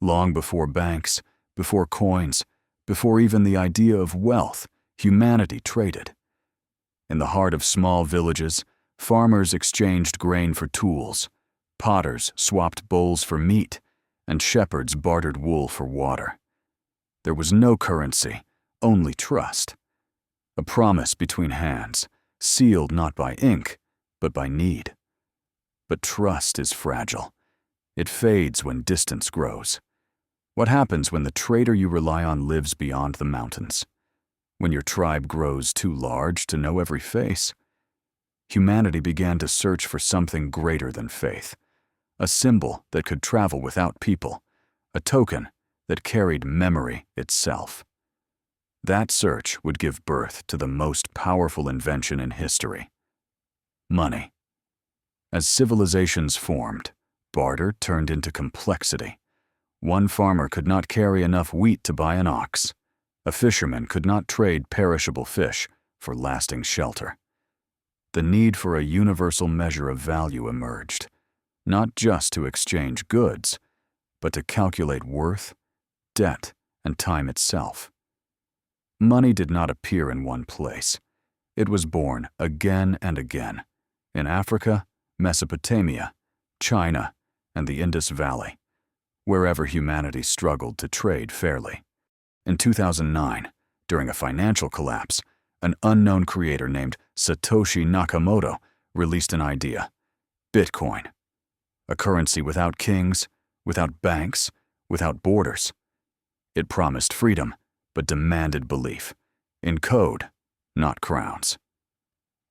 Long before banks, before coins, before even the idea of wealth, humanity traded. In the heart of small villages, farmers exchanged grain for tools, potters swapped bowls for meat, and shepherds bartered wool for water. There was no currency, only trust. A promise between hands, sealed not by ink, but by need. But trust is fragile. It fades when distance grows. What happens when the trader you rely on lives beyond the mountains? When your tribe grows too large to know every face? Humanity began to search for something greater than faith, a symbol that could travel without people, a token that carried memory itself. That search would give birth to the most powerful invention in history: money. As civilizations formed, barter turned into complexity. One farmer could not carry enough wheat to buy an ox. A fisherman could not trade perishable fish for lasting shelter. The need for a universal measure of value emerged, not just to exchange goods, but to calculate worth, debt, and time itself. Money did not appear in one place. It was born again and again, in Africa, Mesopotamia, China, and the Indus Valley, wherever humanity struggled to trade fairly. In 2009, during a financial collapse, an unknown creator named Satoshi Nakamoto released an idea: Bitcoin, a currency without kings, without banks, without borders. It promised freedom, but demanded belief, in code, not crowns.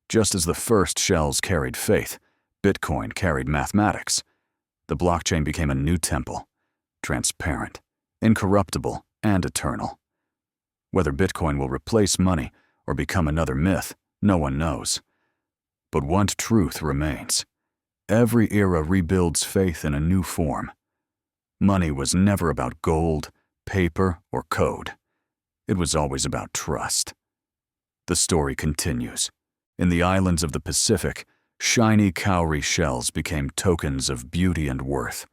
Just as the first shells carried faith, Bitcoin carried mathematics. The blockchain became a new temple, transparent, incorruptible, and eternal. Whether Bitcoin will replace money or become another myth, no one knows. But one truth remains: every era rebuilds faith in a new form. Money was never about gold, paper, or code. It was always about trust. The story continues. In the islands of the Pacific, shiny cowrie shells became tokens of beauty and worth.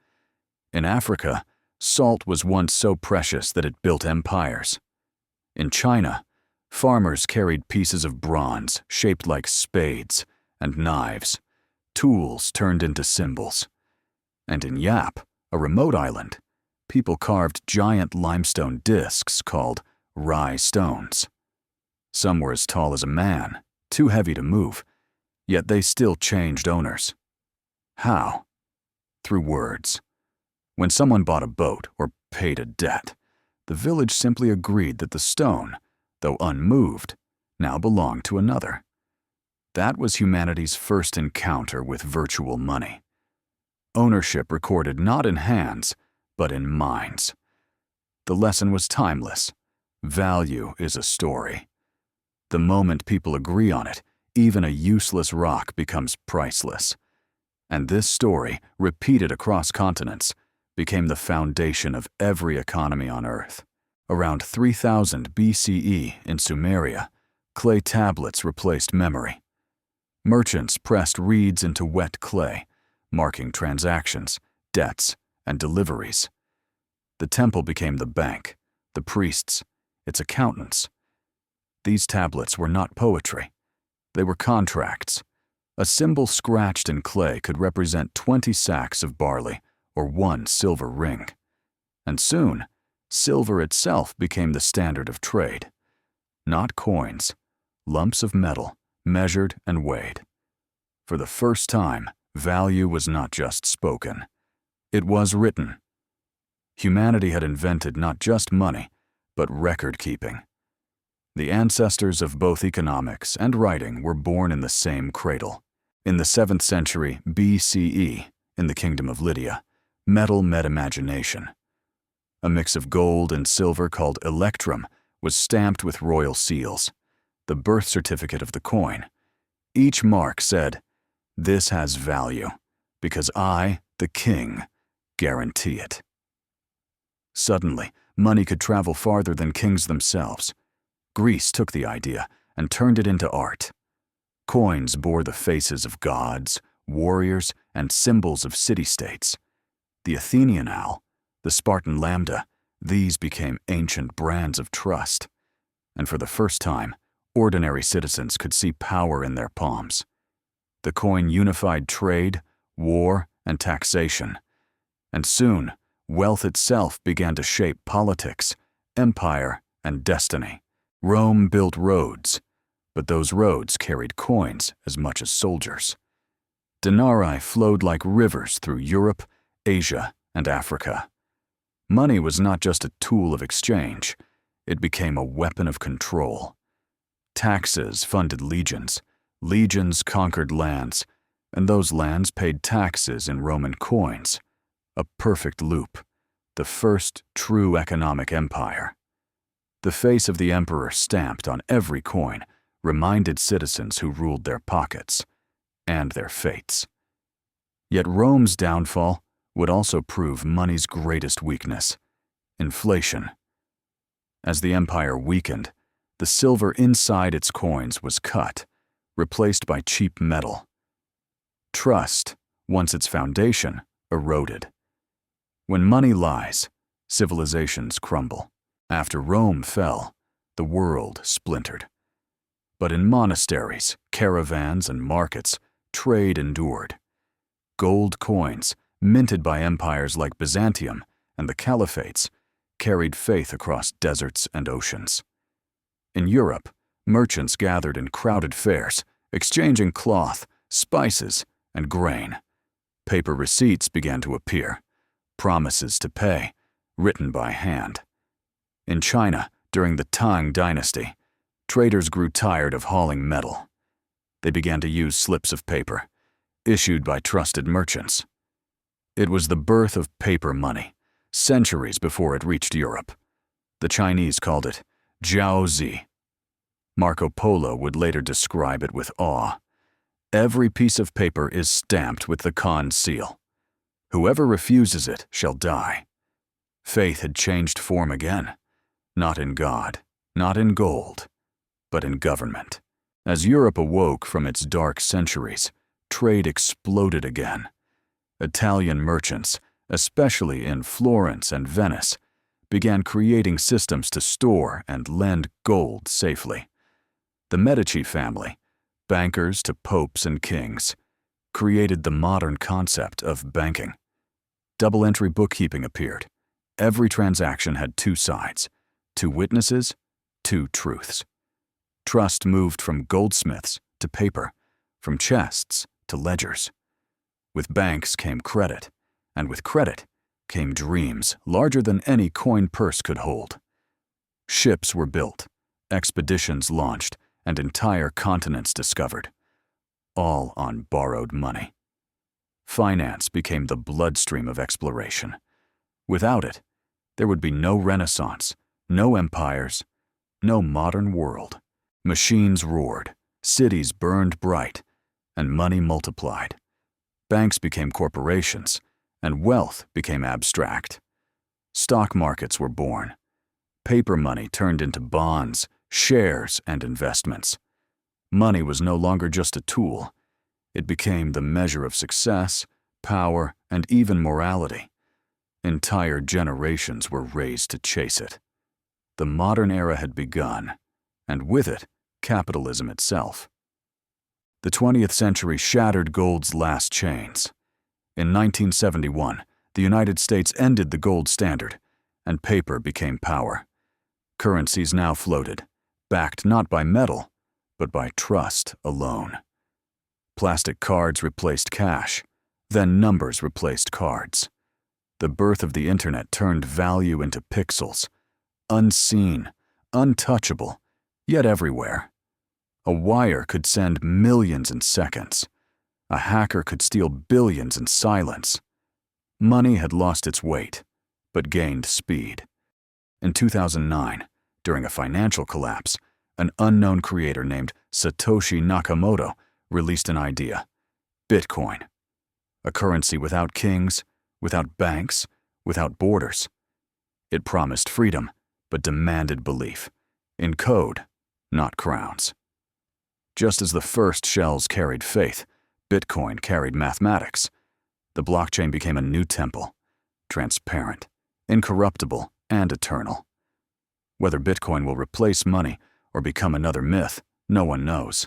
In Africa, salt was once so precious that it built empires. In China, farmers carried pieces of bronze shaped like spades and knives, tools turned into symbols. And in Yap, a remote island, people carved giant limestone discs called rye stones. Some were as tall as a man, too heavy to move, yet they still changed owners. How? Through words. When someone bought a boat or paid a debt, the village simply agreed that the stone, though unmoved, now belonged to another. That was humanity's first encounter with virtual money. Ownership recorded not in hands, but in minds. The lesson was timeless. Value is a story. The moment people agree on it, even a useless rock becomes priceless. And this story, repeated across continents, became the foundation of every economy on Earth. Around 3000 BCE in Sumeria, clay tablets replaced memory. Merchants pressed reeds into wet clay, marking transactions, debts, and deliveries. The temple became the bank, the priests, its accountants. These tablets were not poetry. They were contracts. A symbol scratched in clay could represent 20 sacks of barley or 1 silver ring. And soon, silver itself became the standard of trade. Not coins, lumps of metal, measured and weighed. For the first time, value was not just spoken. It was written. Humanity had invented not just money, but record-keeping. The ancestors of both economics and writing were born in the same cradle. In the 7th century BCE, in the kingdom of Lydia, metal met imagination. A mix of gold and silver called electrum was stamped with royal seals, the birth certificate of the coin. Each mark said, "This has value, because I, the king, guarantee it." Suddenly, money could travel farther than kings themselves. Greece took the idea and turned it into art. Coins bore the faces of gods, warriors, and symbols of city-states. The Athenian owl, the Spartan lambda, these became ancient brands of trust. And for the first time, ordinary citizens could see power in their palms. The coin unified trade, war, and taxation. And soon, wealth itself began to shape politics, empire, and destiny. Rome built roads, but those roads carried coins as much as soldiers. Denarii flowed like rivers through Europe, Asia, and Africa. Money was not just a tool of exchange, it became a weapon of control. Taxes funded legions, legions conquered lands, and those lands paid taxes in Roman coins. A perfect loop, the first true economic empire. The face of the emperor stamped on every coin reminded citizens who ruled their pockets and their fates. Yet Rome's downfall would also prove money's greatest weakness: inflation. As the empire weakened, the silver inside its coins was cut, replaced by cheap metal. Trust, once its foundation, eroded. When money lies, civilizations crumble. After Rome fell, the world splintered. But in monasteries, caravans, and markets, trade endured. Gold coins, minted by empires like Byzantium and the Caliphates, carried faith across deserts and oceans. In Europe, merchants gathered in crowded fairs, exchanging cloth, spices, and grain. Paper receipts began to appear, promises to pay, written by hand. In China, during the Tang Dynasty, traders grew tired of hauling metal. They began to use slips of paper, issued by trusted merchants. It was the birth of paper money, centuries before it reached Europe. The Chinese called it jiaozi. Marco Polo would later describe it with awe. Every piece of paper is stamped with the Khan seal. Whoever refuses it shall die. Faith had changed form again, not in God, not in gold, but in government. As Europe awoke from its dark centuries, trade exploded again. Italian merchants, especially in Florence and Venice, began creating systems to store and lend gold safely. The Medici family, bankers to popes and kings, created the modern concept of banking. Double-entry bookkeeping appeared. Every transaction had two sides, two witnesses, two truths. Trust moved from goldsmiths to paper, from chests to ledgers. With banks came credit, and with credit came dreams larger than any coin purse could hold. Ships were built, expeditions launched, and entire continents discovered, all on borrowed money. Finance became the bloodstream of exploration. Without it, there would be no Renaissance, no empires, no modern world. Machines roared, cities burned bright, and money multiplied. Banks became corporations, and wealth became abstract. Stock markets were born. Paper money turned into bonds, shares, and investments. Money was no longer just a tool. It became the measure of success, power, and even morality. Entire generations were raised to chase it. The modern era had begun, and with it, capitalism itself. The 20th century shattered gold's last chains. In 1971, the United States ended the gold standard, and paper became power. Currencies now floated, backed not by metal, but by trust alone. Plastic cards replaced cash, then numbers replaced cards. The birth of the internet turned value into pixels, unseen, untouchable, yet everywhere. A wire could send millions in seconds. A hacker could steal billions in silence. Money had lost its weight, but gained speed. In 2009, during a financial collapse, an unknown creator named Satoshi Nakamoto released an idea: Bitcoin. A currency without kings, without banks, without borders. It promised freedom, but demanded belief. In code, not crowns. Just as the first shells carried faith, Bitcoin carried mathematics. The blockchain became a new temple, transparent, incorruptible and eternal. Whether Bitcoin will replace money or become another myth, no one knows.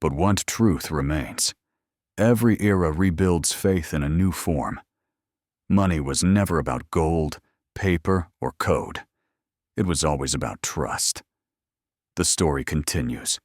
But one truth remains. Every era rebuilds faith in a new form. Money was never about gold, paper, or code. It was always about trust. The story continues,